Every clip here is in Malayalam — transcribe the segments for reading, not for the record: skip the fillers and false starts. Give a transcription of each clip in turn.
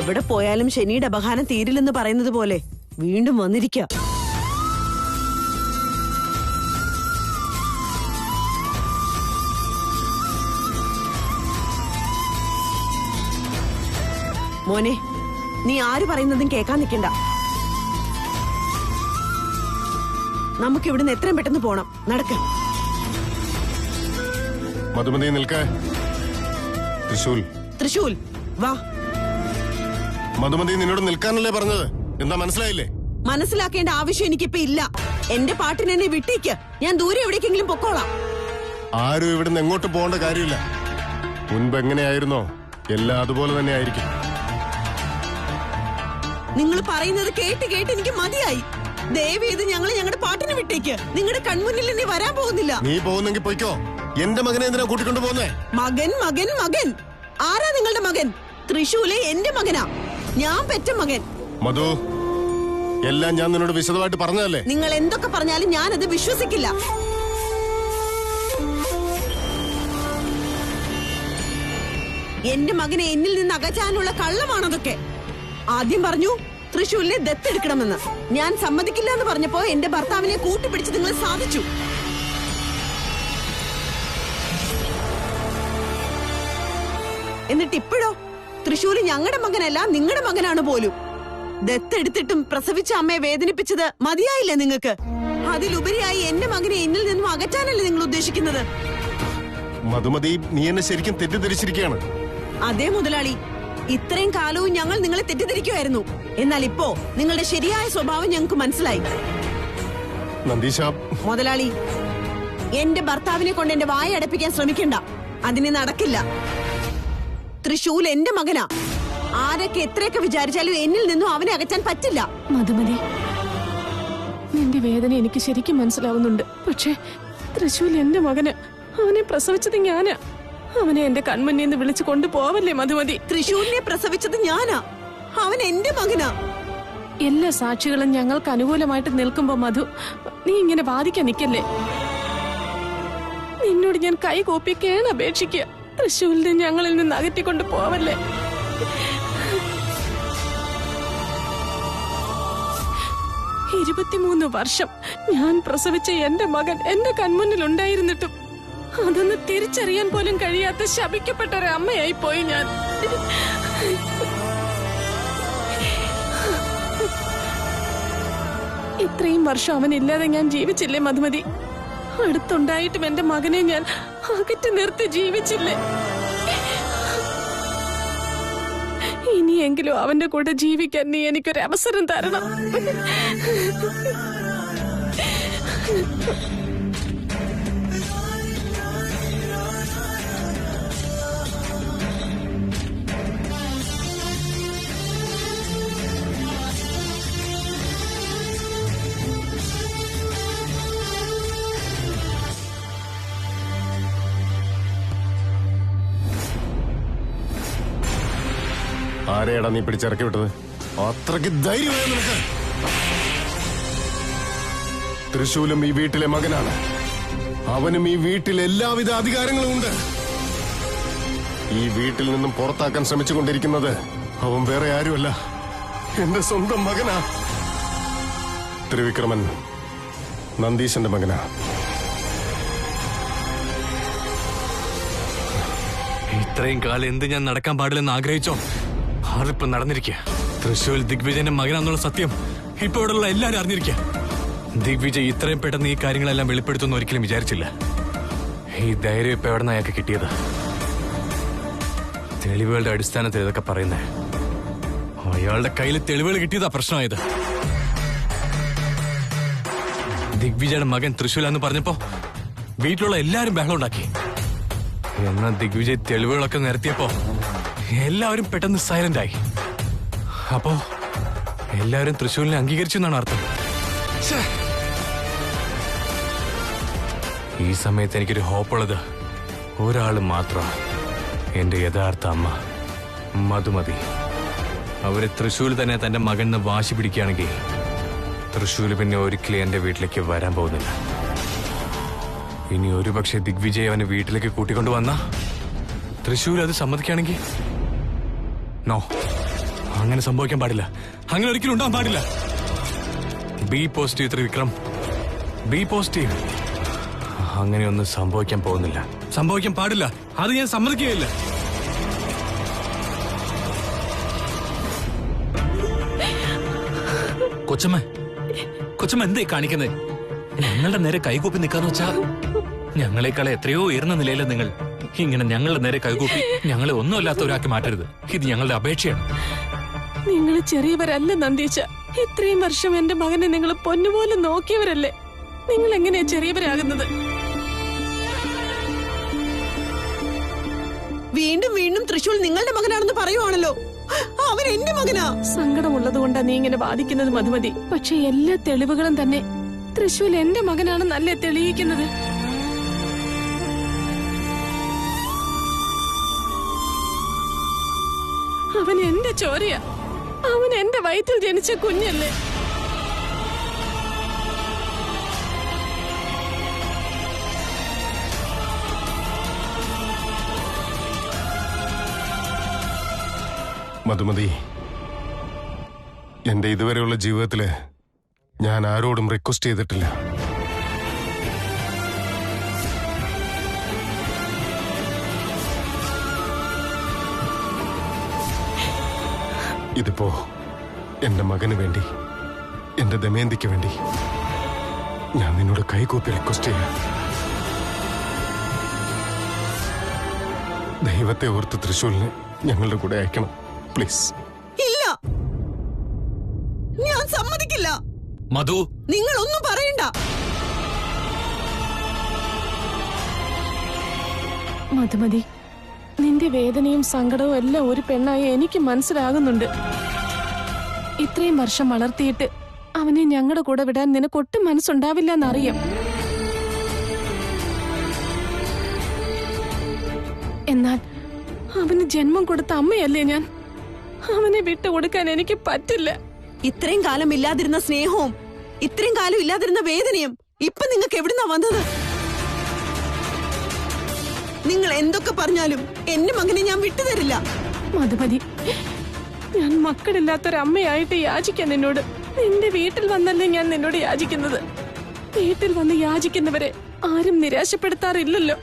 എവിടെ പോയാലും ശനിയുടെ അപഹാരം തീരില്ലെന്ന് പറയുന്നത് പോലെ വീണ്ടും വന്നിരിക്ക. മോനെ, നീ ആര് പറയുന്നതും കേൾക്കാൻ നിൽക്കണ്ട. നമുക്ക് ഇവിടുന്ന് എത്രയും പെട്ടെന്ന് പോണം. നടക്ക. മധുമതി നിൽക്ക. തൃശൂൽ തൃശൂൽ വാ. മധുമതി നിന്നോട് നിൽക്കാനല്ലേ പറഞ്ഞത്? എന്താ മനസ്സിലായില്ലേ? മനസ്സിലാക്കേണ്ട ആവശ്യം എനിക്കിപ്പോ ഇല്ല. എന്റെ പാട്ടിന് എന്നെ വിട്ടേക്ക്. ഞാൻ ദൂരെ എവിടേക്കെങ്കിലും പൊക്കോളാം. ആരും ഇവിടുന്ന് എങ്ങോട്ടും പോകേണ്ട കാര്യമില്ല. മുൻപ് എങ്ങനെയായിരുന്നോ എല്ലാം അതുപോലെ തന്നെ ആയിരിക്കും. നിങ്ങൾ പറയുന്നത് കേട്ട് കേട്ട് എനിക്ക് മതിയായി. ദയവേത് ഞങ്ങളെ ഞങ്ങളുടെ പാട്ടിന് വിട്ടേക്ക്. നിങ്ങളുടെ കൺമുന്നിൽ നീ വരാൻ പോകുന്നില്ല. നീ പോകുന്നെങ്കിൽ പോയിക്കോ. എന്റെ മകനെ എന്തിനാ കൂട്ടിക്കൊണ്ട് പോകുന്നേ? മകൻ മകൻ മകൻ ആരാ നിങ്ങളുടെ മകൻ? തൃശൂലെ എന്റെ മകനാ, ഞാൻ പെറ്റ മകൻ. മധു, എല്ലാം ഞാൻ നിന്നോട് വിശദമായിട്ട് പറഞ്ഞതല്ലേ? നിങ്ങൾ എന്തൊക്കെ പറഞ്ഞാലും ഞാനത് വിശ്വസിക്കില്ല. എന്റെ മകനെ എന്നിൽ നിന്ന് അകറ്റാനുള്ള കള്ളമാണതൊക്കെ. ആദ്യം പറഞ്ഞു തൃശൂലിനെ ദത്തെടുക്കണമെന്ന്. ഞാൻ സമ്മതിക്കില്ല എന്ന് പറഞ്ഞപ്പോ എന്റെ ഭർത്താവിനെ കൂട്ടിപ്പിടിച്ച് നിങ്ങൾ സാധിച്ചു. എന്നിട്ട് ഇപ്പോഴോ തൃശൂല് ഞങ്ങളുടെ മകനല്ല, നിങ്ങളുടെ മകനാണ് പോലും. ദത്തെടുത്തിട്ടും പ്രസവിച്ച അമ്മയെ വേദനിപ്പിച്ചത് മതിയായില്ലേ നിങ്ങൾക്ക്? അതിലുപരിയായി എന്റെ മകനെ എന്നിൽ നിന്നും അകറ്റാനല്ലേ നിങ്ങൾ ഉദ്ദേശിക്കുന്നത്? മധുമതി, നീ എന്നെ ശരിക്കും തെറ്റിദ്ധരിച്ചിരിക്കുകയാണ്. അതേ മുതലാളി, ഇത്രയും കാലവും ഞങ്ങൾ നിങ്ങളെ തെറ്റിദ്ധരിക്കുമായിരുന്നു. എന്നാൽ ഇപ്പോ നിങ്ങളുടെ ശരിയായ സ്വഭാവം ഞങ്ങൾക്ക് മനസ്സിലായി. നന്ദീശ മുതലാളി, എന്റെ ഭർത്താവിനെ കൊണ്ട് എന്റെ വായ അടപ്പിക്കാൻ ശ്രമിക്കണ്ട. അതിന് നടക്കില്ല. തൃശൂൽ എന്റെ മകനാ. ആരൊക്കെ എത്രയൊക്കെ വിചാരിച്ചാലും എന്നിൽ നിന്നും അവനെ അകറ്റാൻ പറ്റില്ല. മധുമതി, നിന്റെ വേദന എനിക്ക് ശരിക്കും മനസ്സിലാവുന്നുണ്ട്. പക്ഷേ തൃശൂൽ എന്റെ മകന്. അവനെ പ്രസവിച്ചത് ഞാനാ. അവനെ എന്റെ കൺമുന്നിൽ നിന്ന് വിളിച്ചു കൊണ്ടുപോവല്ലേ മധുമതി? തൃശൂലിനെ പ്രസവിച്ചത് ഞാനാ. അവൻ എന്റെ മകനാ. എല്ലാ സാക്ഷികളും ഞങ്ങൾക്ക് അനുകൂലമായിട്ട് നിൽക്കുമ്പോ മധു, നീ ഇങ്ങനെ ബാധിക്കാൻ നിൽക്കല്ലേ. നിന്നോട് ഞാൻ കൈ കൂപ്പി കേണപേക്ഷിക്കുക. തൃശൂലിനെ ഞങ്ങളിൽ നിന്ന് അകറ്റിക്കൊണ്ട് പോവല്ലേ. 23 വർഷം ഞാൻ പ്രസവിച്ച എന്റെ മകൻ എന്റെ കൺമുന്നിൽ ഉണ്ടായിരുന്നിട്ടും അതൊന്ന് തിരിച്ചറിയാൻ പോലും കഴിയാത്ത ശപിക്കപ്പെട്ട ഒരു അമ്മയായി പോയി ഞാൻ. ഇത്രയും വർഷം അവനില്ലാതെ ഞാൻ ജീവിച്ചില്ലേ മധുമതി? അടുത്തുണ്ടായിട്ടും എന്റെ മകനെ ഞാൻ അകറ്റി നിർത്തി ജീവിച്ചില്ലേ? ഇനിയെങ്കിലും അവന്റെ കൂടെ ജീവിക്കാൻ നീ എനിക്കൊരു അവസരം തരണം. ആരെയാടാ നീ പിടിച്ചിറക്കി വിട്ടത്? അത്രയ്ക്ക് ധൈര്യമായ നിനക്ക്? തൃശൂലും ഈ വീട്ടിലെ മകനാണ്. അവനും ഈ വീട്ടിൽ എല്ലാവിധ അധികാരങ്ങളും ഉണ്ട്. ഈ വീട്ടിൽ നിന്നും പുറത്താക്കാൻ ശ്രമിച്ചുകൊണ്ടിരിക്കുന്നത് അവൻ വേറെ ആരുമല്ല, എന്റെ സ്വന്തം മകനാ. ത്രിവിക്രമൻ നന്ദീശന്റെ മകനാ. ഇത്രയും കാലം എന്ത് ഞാൻ നടക്കാൻ പാടില്ലെന്ന് ആഗ്രഹിച്ചോ അതിപ്പോ നടന്നിരിക്കുക. തൃശൂൽ ദിഗ്വിജയന്റെ മകനാന്നുള്ള സത്യം ഇപ്പൊ ഇവിടെയുള്ള എല്ലാരും അറിഞ്ഞിരിക്കുക. ദിഗ്വിജയ് ഇത്രയും പെട്ടെന്ന് ഈ കാര്യങ്ങളെല്ലാം വെളിപ്പെടുത്തുന്ന ഒരിക്കലും വിചാരിച്ചില്ല. ഈ ധൈര്യം ഇപ്പൊ എവിടെ നിന്ന് അയാൾക്ക് കിട്ടിയത്? തെളിവുകളുടെ അടിസ്ഥാനത്തിൽ ഇതൊക്കെ പറയുന്നേ. അയാളുടെ കയ്യിൽ തെളിവുകൾ കിട്ടിയതാ പ്രശ്നമായത്. ദിഗ്വിജയുടെ മകൻ തൃശൂലാന്ന് പറഞ്ഞപ്പോ വീട്ടിലുള്ള എല്ലാരും ബഹളം ഉണ്ടാക്കി. എന്നാൽ ദിഗ്വിജയ് തെളിവുകളൊക്കെ നിരത്തിയപ്പോ എല്ലാവരും പെട്ടെന്ന് സൈലന്റ് ആയി. അപ്പോ എല്ലാവരും തൃശൂലിനെ അംഗീകരിച്ചു എന്നാണ് അർത്ഥം. ഈ സമയത്ത് എനിക്കൊരു ഹോപ്പുള്ളത് ഒരാള് മാത്രമാണ്, എന്റെ യഥാർത്ഥ അമ്മ മധുമതി. അവര് തൃശൂൽ തന്നെ തന്റെ മകന് വാശി പിടിക്കുകയാണെങ്കിൽ തൃശൂല് പിന്നെ ഒരിക്കലും എന്റെ വീട്ടിലേക്ക് വരാൻ പോകുന്നില്ല. ഇനി ഒരുപക്ഷെ ദിഗ്വിജയ് അവനെ വീട്ടിലേക്ക് കൂട്ടിക്കൊണ്ടു വന്ന തൃശൂൽ അത് സമ്മതിക്കുകയാണെങ്കിൽ നോ, അങ്ങനെ സംഭവിക്കാൻ പാടില്ല. അങ്ങനെ ഒരിക്കലും ഉണ്ടാവാൻ പാടില്ല. B positive Trivikram, B positive. അങ്ങനെയൊന്നും സംഭവിക്കാൻ പോകുന്നില്ല, സംഭവിക്കാൻ പാടില്ല. അത് ഞാൻ സമ്മതിക്കുകയില്ല. കൊച്ചമ്മ എന്തേ കാണിക്കുന്നത്? ഞങ്ങളുടെ നേരെ കൈകൂപ്പി നിൽക്കാന്ന് വെച്ചാ ഞങ്ങളെക്കാളെ എത്രയോ ഉയർന്ന നിലയില നിങ്ങൾ. ഇങ്ങനെ ഞങ്ങളുടെ നേരെ കൈകൂപ്പി ഞങ്ങളെ ഒന്നുമല്ലാത്തവരാക്കി മാറ്റരുത്. ഇത് ഞങ്ങളുടെ അപേക്ഷയാണ്. നിങ്ങൾ ചെറിയവരല്ല നന്ദീച്ച. ഇത്രയും വർഷം എന്റെ മകനെ നിങ്ങൾ പൊന്നുപോലെ നോക്കിയവരല്ലേ. നിങ്ങൾ എങ്ങനെയാ ചെറിയവരാകുന്നത്? വീണ്ടും വീണ്ടും തൃശൂൽ നിങ്ങളുടെ മകനാണെന്ന് പറയുവാണല്ലോ. അവൻ എന്റെ മകനാ. സങ്കടമുള്ളത് കൊണ്ടാ നീ ഇങ്ങനെ വാദിക്കുന്നത് മധുമതി. പക്ഷെ എല്ലാ തെളിവുകളും തന്നെ തൃശൂൽ എന്റെ മകനാണെന്നല്ലേ തെളിയിക്കുന്നത്. അവൻ എന്റെ ചോരയാ. അവൻ എന്റെ വയറ്റിൽ ജനിച്ച കുഞ്ഞല്ലേ. മധുമതി, എന്റെ ഇതുവരെയുള്ള ജീവിതത്തില് ഞാൻ ആരോടും റിക്വസ്റ്റ് ചെയ്തിട്ടില്ല. ഇതിപ്പോ എന്റെ മകന് വേണ്ടി, എന്റെ ദമയന്തിക്ക് വേണ്ടി ഞാൻ നിന്നോട് കൈകൂപ്പി റിക്വസ്റ്റ് ചെയ്യാം. ദൈവത്തെ ഓർത്ത് തൃശൂലിനെ ഞങ്ങളുടെ കൂടെ അയക്കണം, പ്ലീസ്. ഇല്ല, ഞാൻ സമ്മതിക്കില്ല. മധു, നിങ്ങളൊന്നും പറയണ്ട. മധുമതി, നിന്റെ വേദനയും സങ്കടവും എല്ലാം ഒരു പെണ്ണായ എനിക്ക് മനസ്സിലാകുന്നുണ്ട്. ഇത്രയും വർഷം വളർത്തിയിട്ട് അവനെ ഞങ്ങളുടെ കൂടെ വിടാൻ നിനക്കൊട്ടും മനസ്സുണ്ടാവില്ല എന്നറിയാം. എന്നാൽ അവന് ജന്മം കൊടുത്ത അമ്മയല്ലേ ഞാൻ. അവനെ വിട്ടുകൊടുക്കാൻ എനിക്ക് പറ്റില്ല. ഇത്രയും കാലം ഇല്ലാതിരുന്ന സ്നേഹവും ഇത്രയും കാലം ഇല്ലാതിരുന്ന വേദനയും ഇപ്പൊ നിങ്ങൾക്ക് എവിടുന്നാ വന്നത്? നിങ്ങൾ എന്തൊക്കെ പറഞ്ഞാലും എന്റെ മകനെ ഞാൻ വിട്ടുതരില്ല. മധുമതി, ഞാൻ മക്കളില്ലാത്തൊരമ്മയായിട്ട് യാചിക്കാൻ നിന്നോട്. നിന്റെ വീട്ടിൽ വന്നല്ലേ ഞാൻ നിന്നോട് യാചിക്കുന്നത്. വീട്ടിൽ വന്ന് യാചിക്കുന്നവരെ ആരും നിരാശപ്പെടുത്താറില്ലല്ലോ.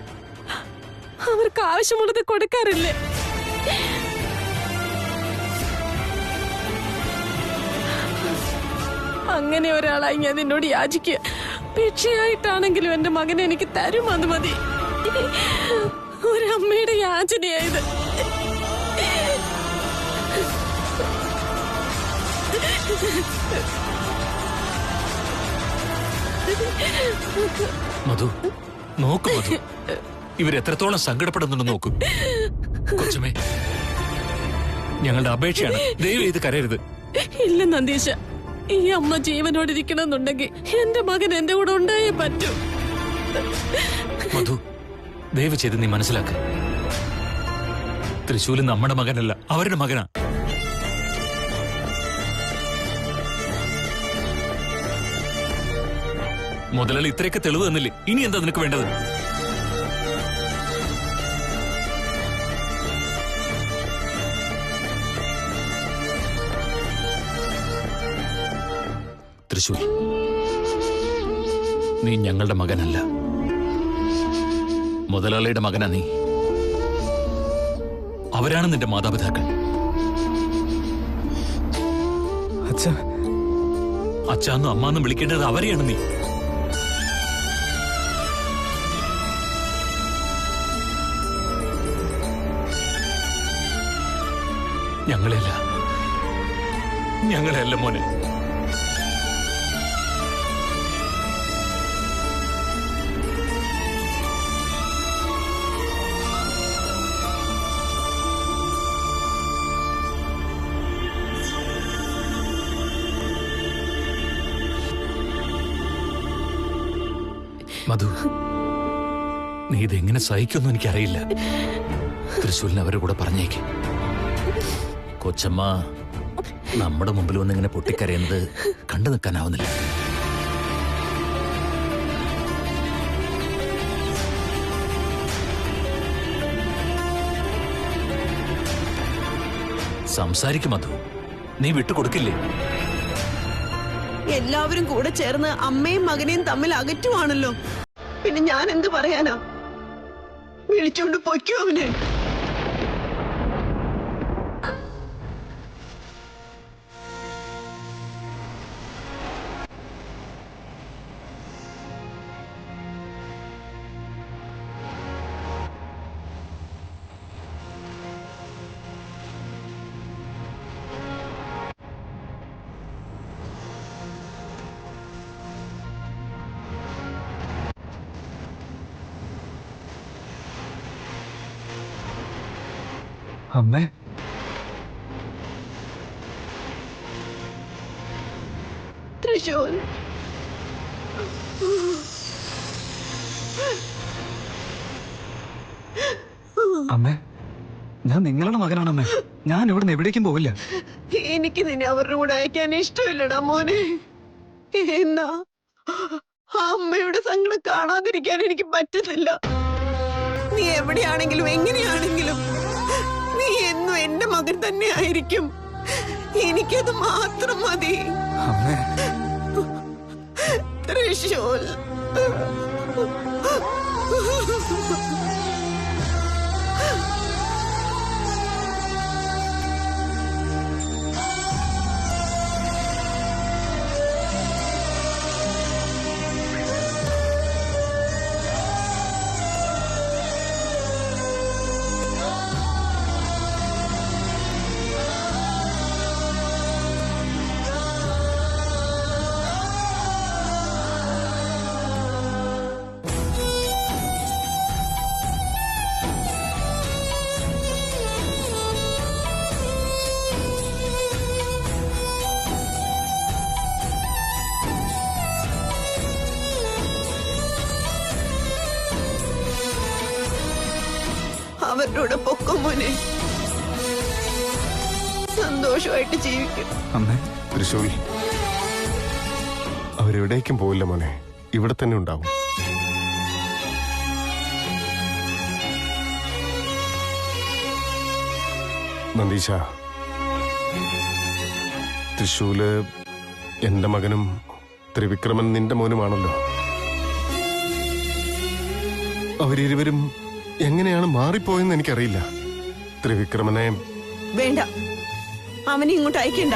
അവർക്ക് ആവശ്യമുള്ളത് കൊടുക്കാറില്ലേ? അങ്ങനെ ഒരാളായി ഞാൻ നിന്നോട് യാചിക്കുക. ഭിക്ഷയായിട്ടാണെങ്കിലും എന്റെ മകനെ എനിക്ക് തരും. അത് മതി. ഒരമ്മയുടെ യാചനയായത്. മധു, നോക്കൂ മധു, ഇവരെത്രത്തോളം സങ്കടപ്പെടുന്നുണ്ടെന്ന് നോക്കൂ. കൊച്ചമ്മേ, ഞങ്ങളുടെ അപേക്ഷയാണ്, ദയവ് ഇത് കരയരുത്. ഇല്ല നന്ദീശ, ഈ അമ്മ ജീവനോടിരിക്കണമെന്നുണ്ടെങ്കിൽ എന്റെ മകൻ എന്റെ കൂടെ ഉണ്ടായേ പറ്റൂ. മധു, ദയവ് ചെയ്ത് നീ മനസ്സിലാക്ക. തൃശൂല് നമ്മുടെ മകനല്ല, അവരുടെ മകനാ. മുതലാളി ഇത്രയൊക്കെ തെളിവ് തന്നില്ലേ, ഇനി എന്താ നിനക്ക് വേണ്ടത്? തൃശൂൽ, നീ ഞങ്ങളുടെ മകനല്ല, മുതലാളിയുടെ മകനാ നീ. അവരാണ് നിന്റെ മാതാപിതാക്കൾ. അച്ഛാന്നും അമ്മാന്നും വിളിക്കേണ്ടത് അവരെയാണ് നീ. ഞങ്ങളെയല്ല മോനെ. മധു, നീ ഇതെങ്ങനെ സഹിക്കുമെന്ന് എനിക്കറിയില്ല. തൃശ്ശൂരിന് അവരുടെ കൂടെ പറഞ്ഞേക്ക്. കൊച്ചമ്മ നമ്മുടെ മുമ്പിൽ വന്ന് ഇങ്ങനെ പൊട്ടിക്കരയുന്നത് കണ്ടു നിൽക്കാനാവുന്നില്ല. സംസാരിക്കും മധു, നീ വിട്ടുകൊടുക്കില്ലേ? എല്ലാവരും കൂടെ ചേർന്ന് അമ്മയും മകനെയും തമ്മിൽ അകറ്റുവാണല്ലോ. പിന്നെ ഞാൻ എന്ത് പറയാനാ? വിളിച്ചോണ്ട് പൊയ്ക്കോ അവനെ. അമ്മേ, തൃശൂൽ, അമ്മേ, ഞാൻ നിങ്ങളുടെ മകനാണമ്മേ. ഞാൻ ഇവിടുന്ന് എവിടേക്കും പോവില്ല. എനിക്ക് നിന്നെ അവരുടെ കൂടെ അയക്കാൻ ഇഷ്ടമില്ലടാ മോനെ. എന്നാ ആ അമ്മയുടെ സങ്കടം കാണാതിരിക്കാൻ എനിക്ക് പറ്റുന്നില്ല. നീ എവിടെയാണെങ്കിലും എങ്ങനെയാണെങ്കിലും നീ എന്നും എന്റെ മകൻ തന്നെ ആയിരിക്കും. എനിക്കത് മാത്രം മതി. അമ്മേ, തൃശൂൽ. അവരുടെ പൊക്കം മോനെ, സന്തോഷമായിട്ട് ജീവിക്കും. അമ്മേ, തൃശൂൽ, അവരെവിടേക്കും പോയില്ല മോനെ, ഇവിടെ തന്നെ ഉണ്ടാവും. നന്ദീശ, തൃശൂല് എന്റെ മകനും ത്രിവിക്രമൻ നിന്റെ മോനുമാണല്ലോ. അവരിരുവരും എങ്ങനെയാണ് മാറിപ്പോയെന്ന് എനിക്കറിയില്ല. ത്രിവിക്രമനെ വേണ്ട, അവനെ ഇങ്ങോട്ട് അയക്കണ്ട.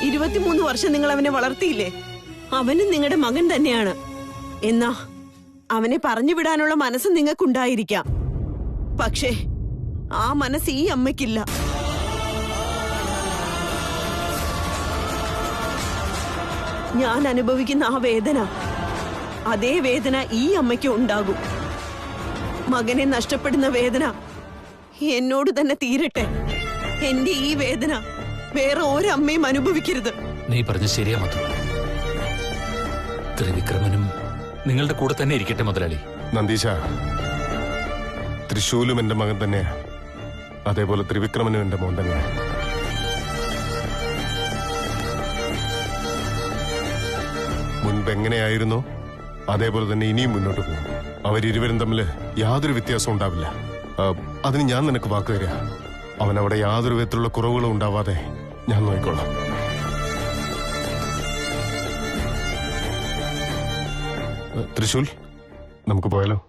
ഇരുപത്തിമൂന്ന് വർഷം നിങ്ങൾ അവനെ വളർത്തിയില്ലേ? അവനും നിങ്ങളുടെ മകൻ തന്നെയാണ്. എന്നാ അവനെ പറഞ്ഞു വിടാനുള്ള മനസ്സ് നിങ്ങൾക്കുണ്ടായിരിക്കാം. പക്ഷേ ആ മനസ്സ് ഈ അമ്മയ്ക്കില്ല. ഞാൻ അനുഭവിക്കുന്ന ആ വേദന, അതേ വേദന ഈ അമ്മയ്ക്ക് ഉണ്ടാകും. മകനെ നഷ്ടപ്പെടുന്ന വേദന എന്നോട് തന്നെ തീരട്ടെ. എന്റെ ഈ വേദന വേറെ ഒരമ്മയും അനുഭവിക്കരുത്. നീ പറഞ്ഞ ശരിയാ മധു. ത്രിവിക്രമനും നിങ്ങളുടെ കൂടെ തന്നെ ഇരിക്കട്ടെ മുതലാളി. നന്ദീശ, തൃശൂലും എന്റെ മകൻ തന്നെയാ. അതേപോലെ ത്രിവിക്രമനും എന്റെ മോൻ തന്നെയാ. മുൻപ് എങ്ങനെയായിരുന്നോ അതേപോലെ തന്നെ ഇനിയും മുന്നോട്ട് പോകും. അവരിരുവരും തമ്മിൽ യാതൊരു വ്യത്യാസവും ഉണ്ടാവില്ല. അതിന് ഞാൻ നിനക്ക് വാക്ക് തരാ. അവനവിടെ യാതൊരു വിധത്തിലുള്ള കുറവുകളും ഉണ്ടാവാതെ ഞാൻ നോക്കിക്കൊള്ളാം. തൃശൂൽ, നമുക്ക് പോയാലോ?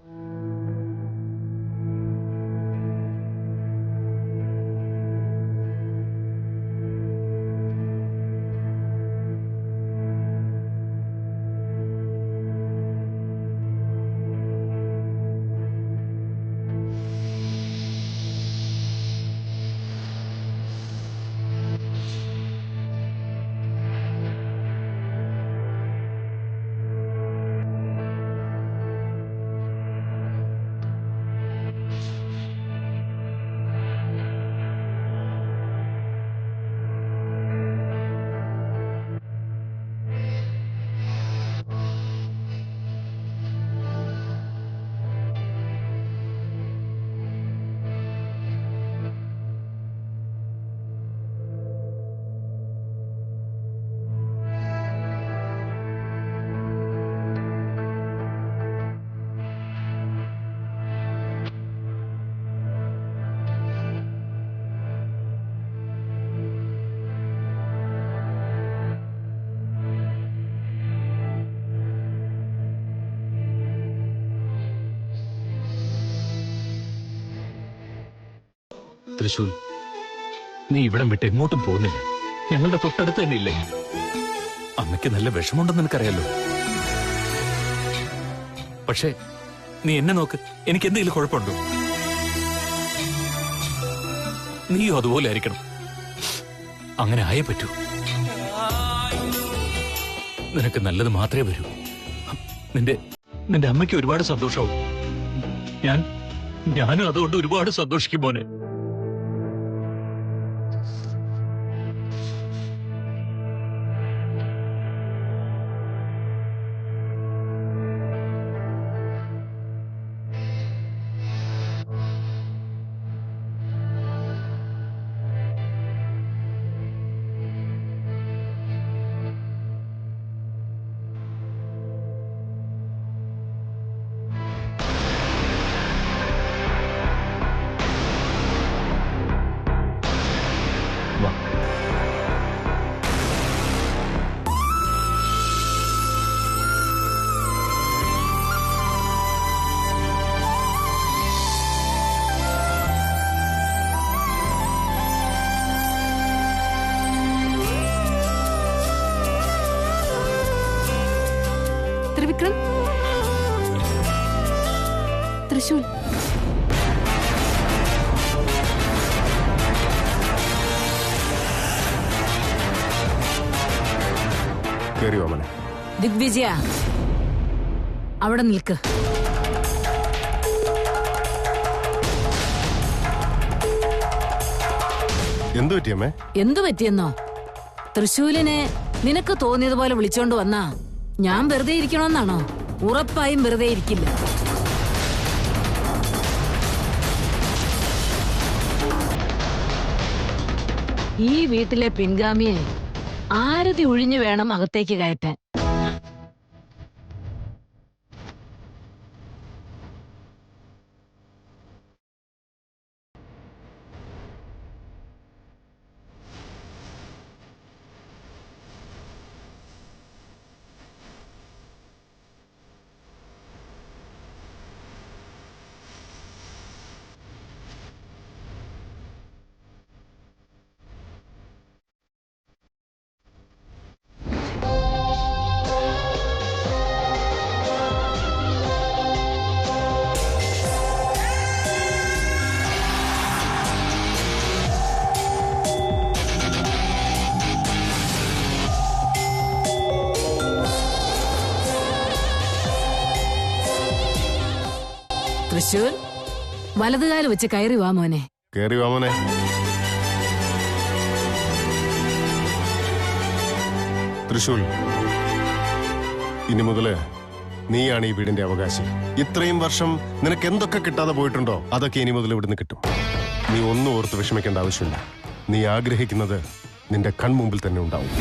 തൃശൂൽ, നീ ഇവിടം വിട്ട് എങ്ങോട്ടും പോകുന്നില്ല. ഞങ്ങളുടെ തൊട്ടടുത്ത് തന്നെ ഇല്ലേ? അമ്മയ്ക്ക് നല്ല വിഷമമുണ്ടെന്ന് നിനക്കറിയാലോ. പക്ഷേ നീ എന്നെ നോക്ക്, എനിക്ക് എന്തെങ്കിലും കുഴപ്പമുണ്ടോ? നീയും അതുപോലെ ആയിരിക്കണം. അങ്ങനെ ആയേ പറ്റൂ. നിനക്ക് നല്ലത് മാത്രമേ വരൂ. നിന്റെ അമ്മയ്ക്ക് ഒരുപാട് സന്തോഷവും. ഞാനും അതുകൊണ്ട് ഒരുപാട് സന്തോഷിക്കും മോനെ. ത്രിവിക്രം, തൃശൂൽ. കയറി വാമനെ. ദിഗ്വിജയ, അവിടെ നിൽക്ക്. എന്തു പറ്റിയമ്മേ? എന്തു പറ്റിയെന്നോ? തൃശൂലിനെ നിനക്ക് തോന്നിയതുപോലെ വിളിച്ചോണ്ട് വന്നാ ഞാൻ വെറുതെ ഇരിക്കണമെന്നാണോ? ഉറപ്പായും വെറുതെ ഇരിക്കില്ല. ഈ വീട്ടിലെ പിൻഗാമിയെ ആരതി ഒഴിഞ്ഞു വേണം അകത്തേക്ക് കയറ്റാൻ. തൃശൂൽ, വലതുകാല് വെച്ച് കയറി വാ മോനെ. കയറി വാമനെ. തൃശൂൽ, ഇനി മുതല് നീയാണ് ഈ വീടിന്റെ അവകാശി. ഇത്രയും വർഷം നിനക്ക് എന്തൊക്കെ കിട്ടാതെ പോയിട്ടുണ്ടോ അതൊക്കെ ഇനി മുതൽ ഇവിടുന്ന് കിട്ടും. നീ ഒന്നും ഓർത്ത് വിഷമിക്കേണ്ട ആവശ്യമില്ല. നീ ആഗ്രഹിക്കുന്നത് നിന്റെ കൺമുമ്പിൽ തന്നെ ഉണ്ടാവും.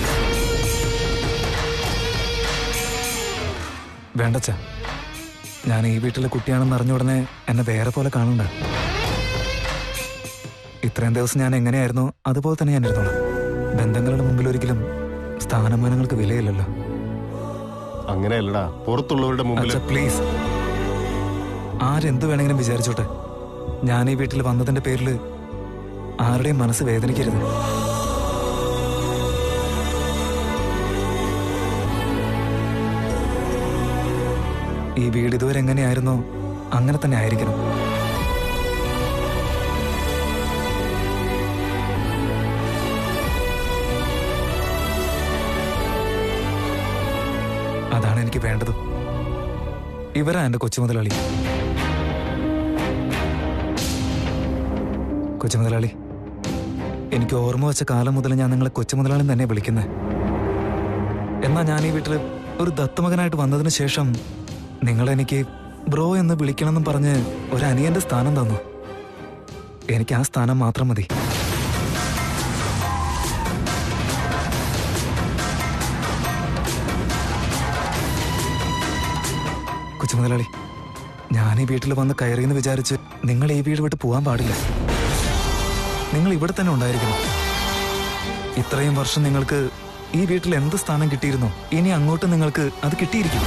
വേണ്ടച്ച, ഞാൻ ഈ വീട്ടിലെ കുട്ടിയാണെന്ന് അറിഞ്ഞ ഉടനെ എന്നെ വേറെ പോലെ കാണണ്ട. ഇത്രയും ദിവസം ഞാൻ എങ്ങനെയായിരുന്നോ അതുപോലെ തന്നെ ഞാൻ ഇരുന്നോളാം. ബന്ധങ്ങളുടെ മുമ്പിൽ ഒരിക്കലും സ്ഥാനമാനങ്ങൾക്ക് വിലയില്ലല്ലോ. അങ്ങനെയല്ലടാ, പുറത്തുള്ളവരുടെ മുമ്പിൽ. പ്ലീസ്, ആരെന്ത് വേണമെങ്കിലും വിചാരിച്ചോട്ടെ. ഞാൻ ഈ വീട്ടിൽ വന്നതിന്റെ പേരിൽ ആരുടെയും മനസ്സ് വേദനിക്കരുത്. ഈ വീട് ഇതുവരെ എങ്ങനെയായിരുന്നോ അങ്ങനെ തന്നെ ആയിരിക്കണം. അതാണ് എനിക്ക് വേണ്ടത്. ഇവരാ എന്റെ കൊച്ചുമുതലാളി. കൊച്ചുമുതലാളി, എനിക്ക് ഓർമ്മ വെച്ച കാലം മുതൽ ഞാൻ നിങ്ങളെ കൊച്ചുമുതലാളി തന്നെ വിളിക്കുന്നത്. എന്നാൽ ഞാൻ ഈ വീട്ടിൽ ഒരു ദത്തമകനായിട്ട് വന്നതിന് ശേഷം നിങ്ങളെനിക്ക് ബ്രോ എന്ന് വിളിക്കണമെന്നും പറഞ്ഞ് ഒരു അനിയന്റെ സ്ഥാനം തന്നു. എനിക്ക് ആ സ്ഥാനം മാത്രം മതി. കൊച്ചുമുതലാളി, ഞാൻ ഈ വീട്ടിൽ വന്ന് കയറിയെന്ന് വിചാരിച്ച് നിങ്ങൾ ഈ വീട് വിട്ട് പോകാൻ പാടില്ല. നിങ്ങൾ ഇവിടെ തന്നെ ഉണ്ടായിരിക്കണം. ഇത്രയും വർഷം നിങ്ങൾക്ക് ഈ വീട്ടിൽ എന്ത് സ്ഥാനം കിട്ടിയിരുന്നോ ഇനി അങ്ങോട്ട് നിങ്ങൾക്ക് അത് കിട്ടിയിരിക്കും.